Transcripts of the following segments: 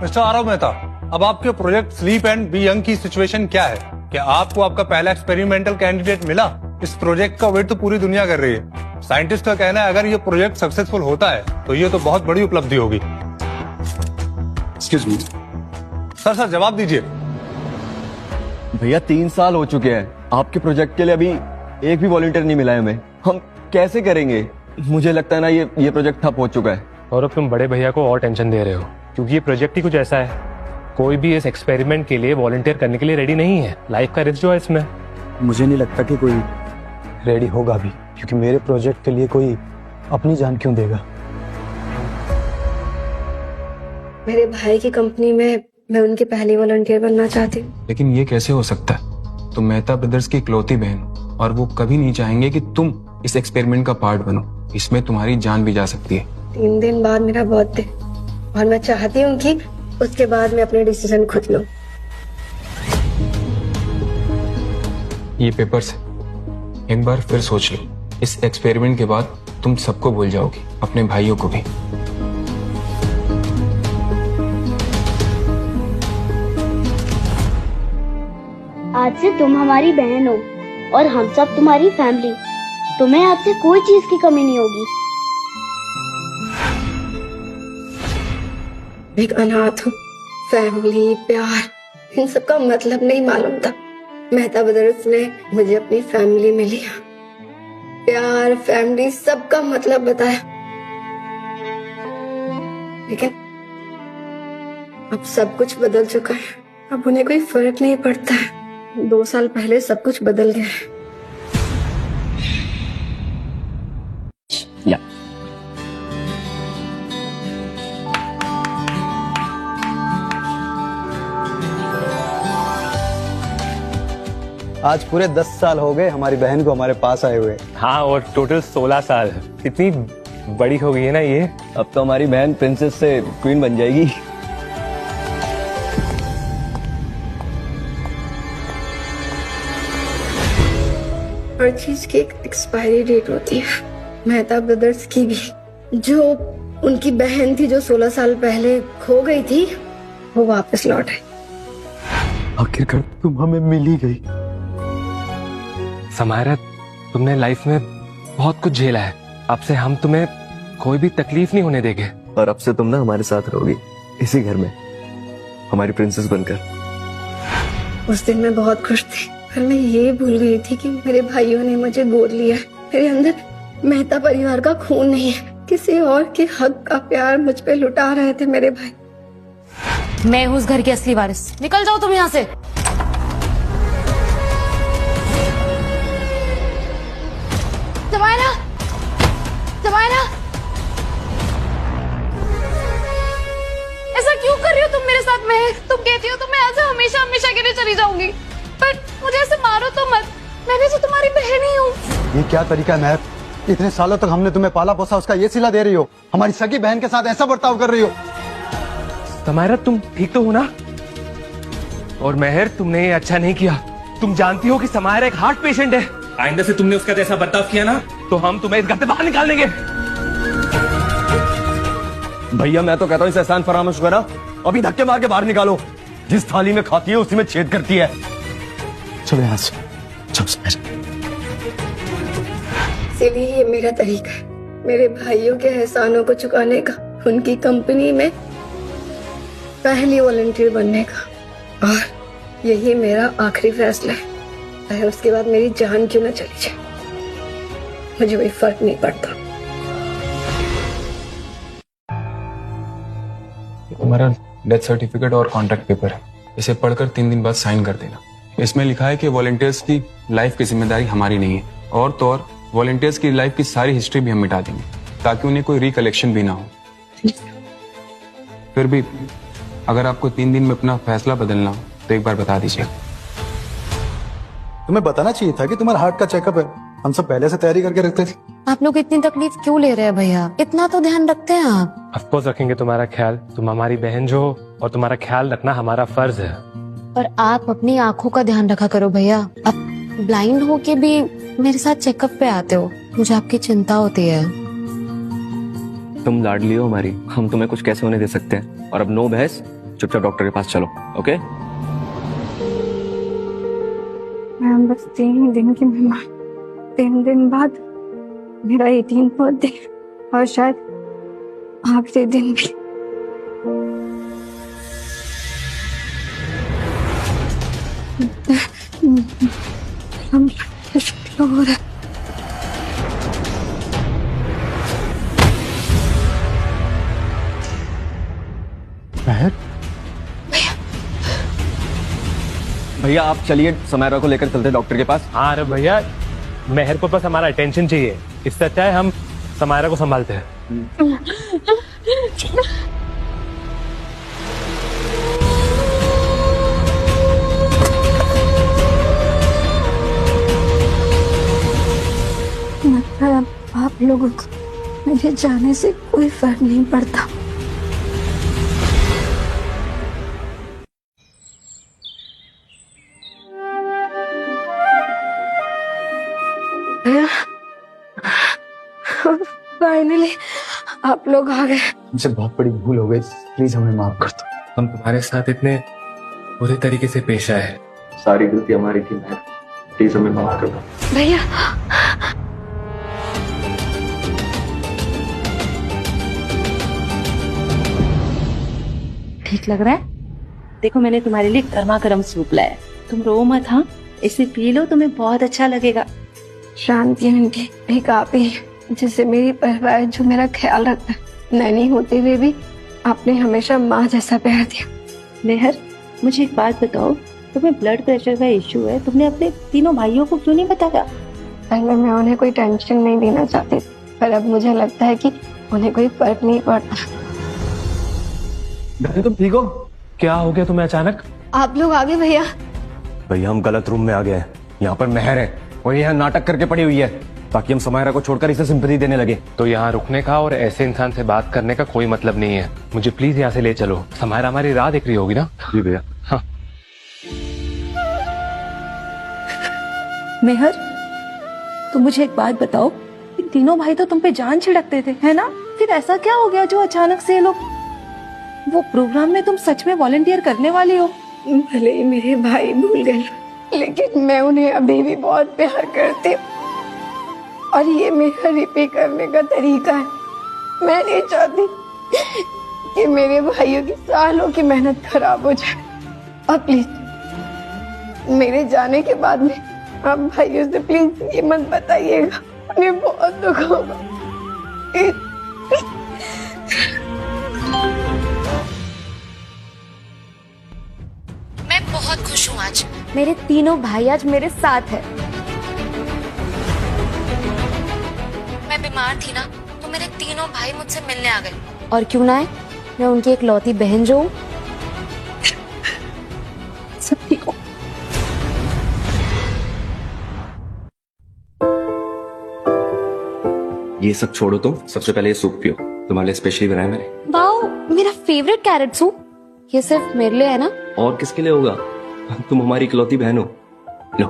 Mister Aarav Mehta, अब आपके project sleep and be young की सिचुएशन क्या है? क्या आपको आपका पहला एक्सपेरिमेंटल कैंडिडेट मिला? इस प्रोजेक्ट का वेट तो पूरी दुनिया कर रही है। साइंटिस्ट का कहना है अगर ये प्रोजेक्ट सक्सेसफुल होता है तो ये तो बहुत बड़ी उपलब्धि होगी। एक्सक्यूज मी सर जवाब दीजिए। भैया 3 साल हो चुके हैं, आपके प्रोजेक्ट के लिए अभी एक भी वॉलंटियर नहीं मिला है हमें। हम कैसे करेंगे? मुझे लगता है ना ये प्रोजेक्ट ठप हो चुका है। और अब तुम बड़े भैया को और टेंशन दे रहे हो, क्योंकि ये प्रोजेक्ट ही कुछ ऐसा है, कोई भी इस एक्सपेरिमेंट के लिए वॉलंटियर करने के लिए रेडी नहीं है। लाइफ का रिस्क जो है इसमें। मुझे नहीं लगता कि कोई रेडी होगा भी, क्योंकि मेरे प्रोजेक्ट के लिए कोई अपनी जान क्यों देगा। मेरे भाई की कंपनी में मैं उनकी पहली वॉलंटियर बनना चाहती हूँ। लेकिन ये कैसे हो सकता है? तुम मेहता ब्रदर्स की इकलौती बहन हो और वो कभी नहीं चाहेंगे कि तुम इस एक्सपेरिमेंट का पार्ट बनो। इसमें तुम्हारी जान भी जा सकती है। 3 दिन बाद मेरा बर्थडे, और मैं चाहती हूँ कि उसके बाद मैं अपने डिसीजन खुद लूं। ये पेपर्स है, एक बार फिर सोच लो। इस एक्सपेरिमेंट के बाद तुम सबको भूल जाओगी, अपने भाइयों को भी। आज से तुम हमारी बहन हो और हम सब तुम्हारी फैमिली। तुम्हें आज से कोई चीज की कमी नहीं होगी। एक अनाथ हूँ, फैमिली, प्यार, इन सब का मतलब नहीं मालूम था। मेहता ब्रदर्स ने मुझे अपनी फैमिली में लिया, प्यार, फैमिली, सबका मतलब बताया। लेकिन अब सब कुछ बदल चुका है। अब उन्हें कोई फर्क नहीं पड़ता है। 2 साल पहले सब कुछ बदल गया है। या आज पूरे 10 साल हो गए हमारी बहन को हमारे पास आए हुए। हाँ, और टोटल 16 साल। कितनी बड़ी हो गई है ना ये। अब तो हमारी बहन प्रिंसेस से क्वीन बन जाएगी। हर चीज की एक एक्सपायरी डेट होती है, मेहता ब्रदर्स की भी। जो उनकी बहन थी जो 16 साल पहले खो गई थी, वो वापस लौट आई। आखिरकार तुम हमें मिल ही गई। समायरा, तुमने लाइफ में बहुत कुछ झेला है। अब से हम तुम्हें कोई भी तकलीफ नहीं होने देंगे। और अब से तुम ना हमारे साथ रहोगी इसी घर में, हमारी प्रिंसेस बनकर। उस दिन मैं बहुत खुश थी, पर मैं ये भूल गई थी कि मेरे भाइयों ने मुझे गोद लिया। मेरे अंदर मेहता परिवार का खून नहीं है। किसी और के हक का प्यार मुझ पे लुटा रहे थे मेरे भाई। मैं हूँ उस घर की असली वारिस। निकल जाओ तुम यहाँ से। समायरा, समायरा, ऐसा क्यों कर रही हो तुम मेरे साथ? में तुम कहती हो तो मैं ऐसे हमेशा हमेशा के लिए चली जाऊंगी, पर मुझे ऐसे मारो तो मत। मैंने तो तुम्हारी बहन ही हूँ। ये क्या तरीका है महक? इतने सालों तक हमने तुम्हें पाला पोसा, उसका ये सिला दे रही हो? हमारी सगी बहन के साथ ऐसा बर्ताव कर रही हो? समायरा, तुम ठीक तो हो ना? और मेहर, तुमने ये अच्छा नहीं किया। तुम जानती हो कि समायरा एक हार्ट पेशेंट है। आइंदा से तुमने उसका जैसा बर्ताव किया ना, तो हम तुम्हें इस घर से बाहर निकाल देंगे। भैया मैं तो कहता हूँ इस एहसान फरामोश करा, अभी धक्के मार के बाहर निकालो। जिस थाली में खाती है उसी में छेद करती है। चलो यहाँ से, चलो। इसीलिए ये मेरा तरीका है, मेरे भाइयों के एहसानों को चुकाने का, उनकी कंपनी में पहली वॉलंटियर बनने का। और यही मेरा आखिरी फैसला है। चाहे उसके बाद मेरी जान क्यों न चली जाए, मुझे कोई फर्क नहीं पड़ता। तुम्हारा डेथ सर्टिफिकेट और कॉन्ट्रैक्ट पेपर है, इसे पढ़कर 3 दिन बाद साइन कर देना। इसमें लिखा है कि वॉलंटियर्स की लाइफ की जिम्मेदारी हमारी नहीं है, और तो और वॉलंटियर्स की लाइफ की सारी हिस्ट्री भी हम मिटा देंगे, ताकि उन्हें कोई रिकलेक्शन भी ना हो। फिर भी अगर आपको 3 दिन में अपना फैसला बदलना हो तो एक बार बता दीजिए। तुम्हें बताना चाहिए था कि तुम्हारा हार्ट का चेकअप है। हम सब पहले से तैयारी करके रखते थे। आप लोग इतनी तकलीफ क्यों ले रहे हैं भैया? इतना तो ध्यान रखते हैं आप। अफकोर्स रखेंगे तुम्हारा ख्याल, तुम हमारी बहन जो हो, और तुम्हारा ख्याल रखना हमारा फर्ज है। और आप अपनी आंखों का ध्यान रखा करो भैया। अब ब्लाइंड हो के भी मेरे साथ चेकअप पे आते हो, मुझे आपकी चिंता होती है। तुम लाडली हो हमारी, हम तुम्हें कुछ कैसे होने दे सकते हैं। और अब नो बहस, चुपचाप डॉक्टर के पास चलो। ओके मैं बस 3 दिन की मेहमान, 3 दिन बाद मेरा 18th बर्थडे और शायद आखिरी दिन भी। हम शुक्ला हो रहा है। महर, भैया आप चलिए, समायरा को लेकर चलते हैं डॉक्टर के पास। हाँ अरे भैया, मेहर को बस हमारा अटेंशन चाहिए, इससे अच्छा है हम समायरा को संभालते हैं। मतलब आप लोगों को मेरे जाने से कोई फर्क नहीं पड़ता। फाइनली आप लोग आ गए। मुझसे बहुत बड़ी भूल हो गई, प्लीज हमें माफ कर दो। हम तुम्हारे साथ इतने बुरे तरीके से पेश आए। सारी गलती हमारी थी महर, प्लीज हमें माफ कर दो। भैया ठीक लग रहा है? देखो मैंने तुम्हारे लिए गर्मा गर्म सूप लाया, तुम रो मत। हाँ इसे पी लो, तुम्हें बहुत अच्छा लगेगा। शांति आंटी एक आप ही जिससे मेरी परवाह है, जो मेरा ख्याल रखता है। नैनी होते हुए भी आपने हमेशा माँ जैसा प्यार दिया। मेहर मुझे एक बात बताओ, तुम्हें ब्लड प्रेशर का इश्यू है, तुमने अपने तीनों भाइयों को क्यों नहीं बताया? पहले मैं उन्हें कोई टेंशन नहीं देना चाहती, पर अब मुझे लगता है कि उन्हें कोई फर्क नहीं पड़ता। बहन तुम ठीक हो? क्या हो गया तुम्हें अचानक? आप लोग आगे भैया। भैया हम गलत रूम में आ गए हैं, यहाँ पर महर है और यहाँ नाटक करके पड़ी हुई है ताकि हम समायरा को छोड़कर इसे सिंपैथी देने लगे। तो यहाँ रुकने का और ऐसे इंसान से बात करने का कोई मतलब नहीं है। मुझे प्लीज यहाँ से ले चलो, समायरा हमारी राह देख रही होगी ना। जी भैया। हाँ मेहर तुम मुझे एक बात बताओ, ये तीनों भाई तो तुम पे जान छिड़कते थे, है ना? फिर ऐसा क्या हो गया जो अचानक से ये लोग, वो प्रोग्राम में तुम सच में वॉलंटियर करने वाली हो? भले ही मेरे भाई भूल गए, लेकिन मैं उन्हें अभी भी बहुत प्यार करती हूँ और ये मेरा रिपे करने का तरीका है। मैं नहीं चाहती कि मेरे भाइयों की सालों की मेहनत खराब हो जाए। और प्लीज मेरे जाने के बाद में आप भाइयों से प्लीज ये मत बताइएगा, उन्हें बहुत दुख होगा। मैं बहुत खुश हूँ आज। मेरे तीनों भाई आज मेरे साथ है। मैं बीमार थी ना, तो मेरे तीनों भाई मुझसे मिलने आ गए। और क्यों ना है, मैं उनकी इकलौती बहन जो हूँ। सब ठीक हो। ये सब छोड़ो तुम, सबसे पहले ये सूप पियो, तुम्हारे लिए स्पेशली बनाया मैंने। वाओ, मेरा फेवरेट कैरेट सूप। ये सिर्फ मेरे लिए है ना? और किसके लिए होगा, तुम हमारी इकलौती बहन हो। लो।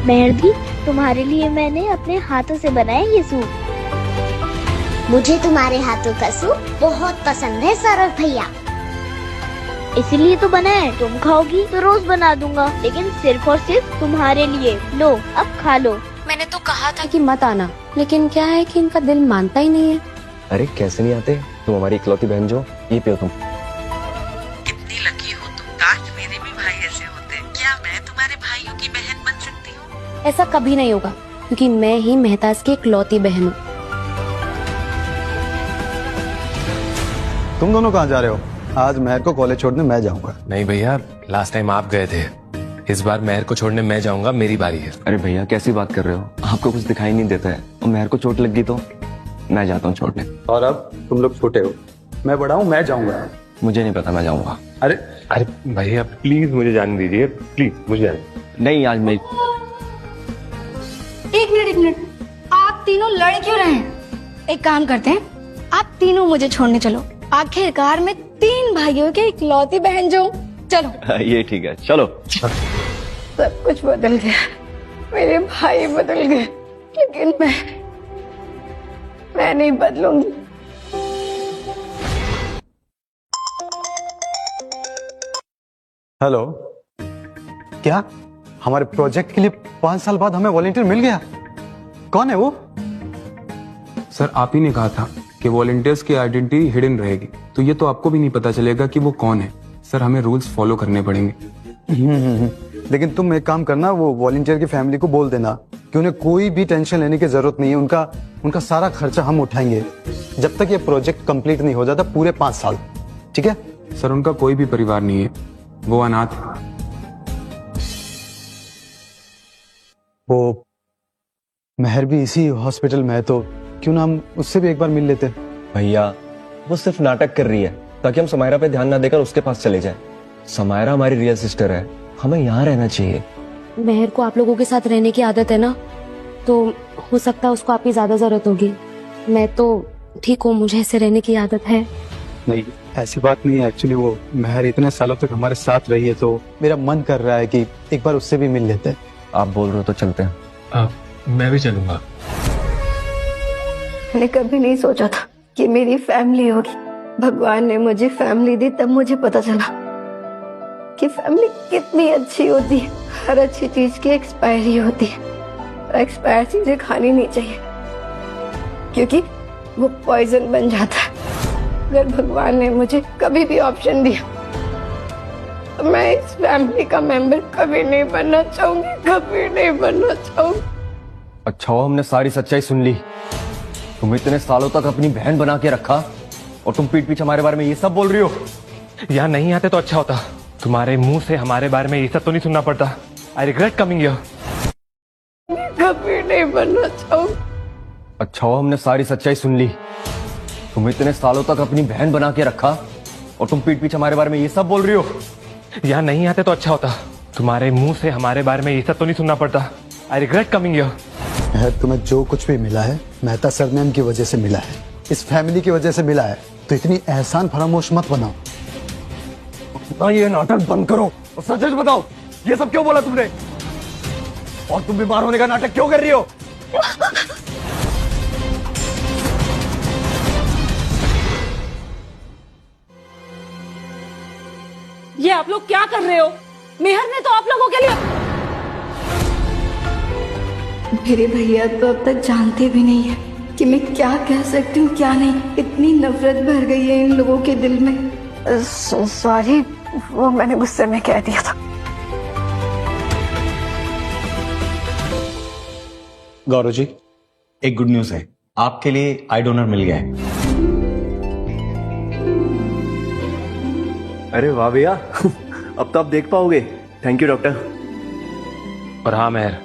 मेहर दी, तुम्हारे लिए मैंने अपने हाथों से बनाया ये सूप। मुझे तुम्हारे हाथों का सूप बहुत पसंद है सरल भैया, इसीलिए तो बनाया है। तुम खाओगी तो रोज बना दूंगा, लेकिन सिर्फ और सिर्फ तुम्हारे लिए। लो अब खा लो। मैंने तो कहा था कि मत आना, लेकिन क्या है कि इनका दिल मानता ही नहीं है। अरे कैसे नहीं आते, तुम हमारी इकलौती बहन जो, ये पियो तुम। कितनी लकी हो तुम, काश मेरे भी भाई ऐसे होते। क्या मैं तुम्हारे भाइयों की बहन बन सकती हूँ? ऐसा कभी नहीं होगा, क्योंकि मैं ही मेहताज की इकलौती बहन हूँ। तुम दोनों कहाँ जा रहे हो? आज महर को कॉलेज छोड़ने मैं जाऊंगा। नहीं भैया, लास्ट टाइम आप गए थे, इस बार महर को छोड़ने मैं जाऊंगा, मेरी बारी है। अरे भैया कैसी बात कर रहे हो, आपको कुछ दिखाई नहीं देता है, और महर को चोट लग गई तो मैं जाता हूँ छोड़ने। और अब तुम लोग छोटे हो, मैं बड़ा हूँ, मैं जाऊंगा। मुझे नहीं पता, मैं जाऊंगा। अरे अरे भैया प्लीज मुझे जाने दीजिए, प्लीज मुझे जाने। नहीं आज मैं। एक मिनट, आप तीनों लड़ क्यों रहे हैं? एक काम करते हैं, आप तीनों मुझे छोड़ने चलो। आखिरकार मैं 3 भाइयों की इकलौती बहन जो हूँ। चलो। ये ठीक है, चलो। सब कुछ बदल गया, मेरे भाई बदल गए, लेकिन मैं नहीं बदलूंगी। हेलो, क्या हमारे प्रोजेक्ट के लिए 5 साल बाद हमें वॉलंटियर मिल गया? कौन है वो? सर आप ही ने कहा था कि वॉलंटियर्स की आइडेंटिटी हिडन रहेगी, तो ये तो आपको भी नहीं पता चलेगा कि वो कौन है। सर हमें रूल्स फॉलो करने पड़ेंगे। लेकिन तुम एक काम करना, वो वॉलंटियर की फैमिली को बोल देना कि उन्हें कोई भी टेंशन लेने की जरूरत नहीं है। उनका सारा खर्चा हम उठाएंगे जब तक ये प्रोजेक्ट कंप्लीट नहीं हो जाता, पूरे 5 साल। ठीक है सर उनका कोई भी परिवार नहीं है, वो अनाथ है। वो मेहर भी इसी हॉस्पिटल में है, तो क्यों ना हम उससे भी एक बार मिल लेते। भैया वो सिर्फ नाटक कर रही है ताकि हम समायरा पे ध्यान ना देकर उसके पास चले जाएं। समायरा हमारी रियल सिस्टर है, हमें यहाँ रहना चाहिए। मेहर को आप लोगों के साथ रहने की आदत है ना, तो हो सकता है उसको आपकी ज्यादा जरूरत होगी। मैं तो ठीक हूँ, मुझे ऐसे रहने की आदत है। नहीं, ऐसी बात नहीं है। एक्चुअली वो मेहर इतने सालों तक हमारे साथ रही है, तो मेरा मन कर रहा है कि एक बार उससे भी मिल लेते हैं। आप बोल रहे हो तो चलते हैं। मैं भी चलूंगा। मैंने कभी नहीं सोचा था कि मेरी फैमिली होगी। भगवान ने मुझे फैमिली दी, तब मुझे पता चला कि फैमिली कितनी अच्छी होती है। हर अच्छी चीज की एक्सपायरी होती है, और एक्सपायर चीजें खानी नहीं चाहिए क्योंकि वो पॉइजन बन जाता है। अगर भगवान ने मुझे कभी भी ऑप्शन दिया तो मैं इस फैमिली का मेंबर कभी नहीं बनना चाहूंगी, कभी नहीं बनना चाहूंगी। अच्छा हुआ हमने सारी सच्चाई सुन ली। तुम इतने सालों तक अपनी बहन बना के रखा और तुम पीठ पीछे हमारे बारे में ये सब बोल रही हो। यहाँ नहीं आते तो अच्छा होता, तुम्हारे मुंह से हमारे बारे में ये सब तो नहीं सुनना पड़ता। I regret coming here. कभी नहीं बनना चाहूंगी। अच्छा हुआ हमने सारी सच्चाई सुन ली। तुम इतने सालों तक अपनी बहन बना के रखा और तुम पीठ पीछे हमारे बारे में ये सब बोल रही हो। यहाँ नहीं आते तो अच्छा होता, तुम्हारे मुंह से हमारे बारे में ये सब तो नहीं सुनना पड़ता। I regret coming here. तुम्हें जो कुछ भी मिला है मेहता सरनेम की वजह से मिला है, इस फैमिली की वजह से मिला है, तो इतनी एहसान फरामोश मत बनाओ। ये नाटक बंद करो और सच सच बताओ, ये सब क्यों बोला तुमने? और तुम बीमार होने का नाटक क्यों कर रही हो? ये आप लोग क्या कर रहे हो? मेहर ने तो आप लोगों के लिए। मेरे भैया तो अब तक जानते भी नहीं है कि मैं क्या कह सकती हूँ क्या नहीं। इतनी नफरत भर गई है इन लोगों के दिल में। सॉरी, वो मैंने गुस्से में कह दिया था। गौरव जी, एक गुड न्यूज है, आपके लिए आई डोनर मिल गया है। अरे वाह भैया, अब तो आप देख पाओगे। Thank you doctor. और हाँ मेहर,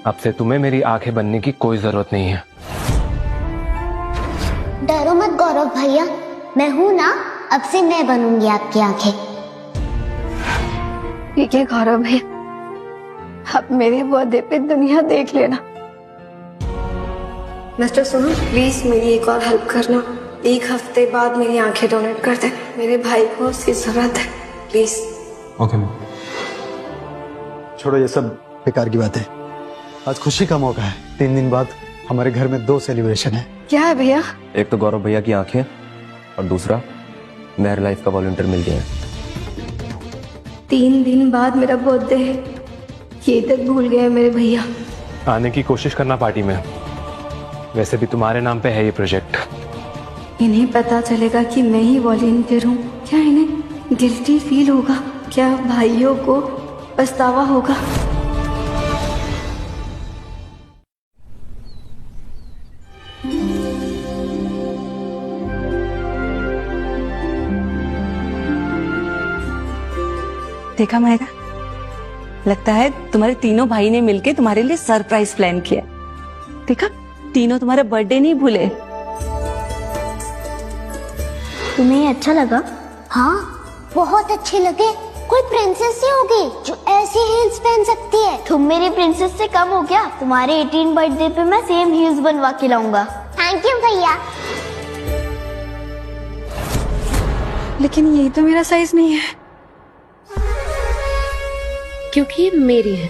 अब से तुम्हें मेरी आंखें बनने की कोई जरूरत नहीं है। डरो मत गौरव भैया, मैं हूं ना, अब से मैं बनूंगी आपकी आंखें। ठीक है गौरव भैया, अब मेरे बर्थडे पे दुनिया देख लेना। मिस्टर सुनो, प्लीज मेरी एक और हेल्प करना। 1 हफ्ते बाद मेरी आंखें डोनेट कर दे, मेरे भाई को उसकी जरूरत है, प्लीज। Okay ma'am. छोड़ो ये सब बेकार की बात है। आज खुशी का मौका है। 3 दिन बाद हमारे घर में 2 सेलिब्रेशन है। क्या है भैया? एक तो गौरव भैया की आंखें और दूसरा मेहर लाइफ का वॉलंटियर मिल गया है। 3 दिन बाद मेरा बर्थडे है, ये तक भूल गए मेरे भैया। आने की कोशिश करना पार्टी में, वैसे भी तुम्हारे नाम पे है ये प्रोजेक्ट। इन्हें पता चलेगा कि मैं ही वॉलंटियर हूँ, क्या इन्हें गिल्टी फील होगा? क्या भाइयों को पछतावा होगा? देखा मायरा, लगता है तुम्हारे तीनों भाई ने मिलके तुम्हारे लिए सरप्राइज प्लान किया। देखा, तीनों तुम्हारा बर्थडे नहीं भूले। तुम्हें ये अच्छा लगा? हाँ, बहुत अच्छे लगे। कोई प्रिंसेस ही होगी जो ऐसी हील्स पहन सकती है। तुम मेरी प्रिंसेस से कम हो क्या? तुम्हारे 18 बर्थडे पे मैं सेम हील्स बनवा के लाऊंगा। थैंक यू भैया। लेकिन ये तो मेरा साइज नहीं है। क्योंकि ये मेरी है।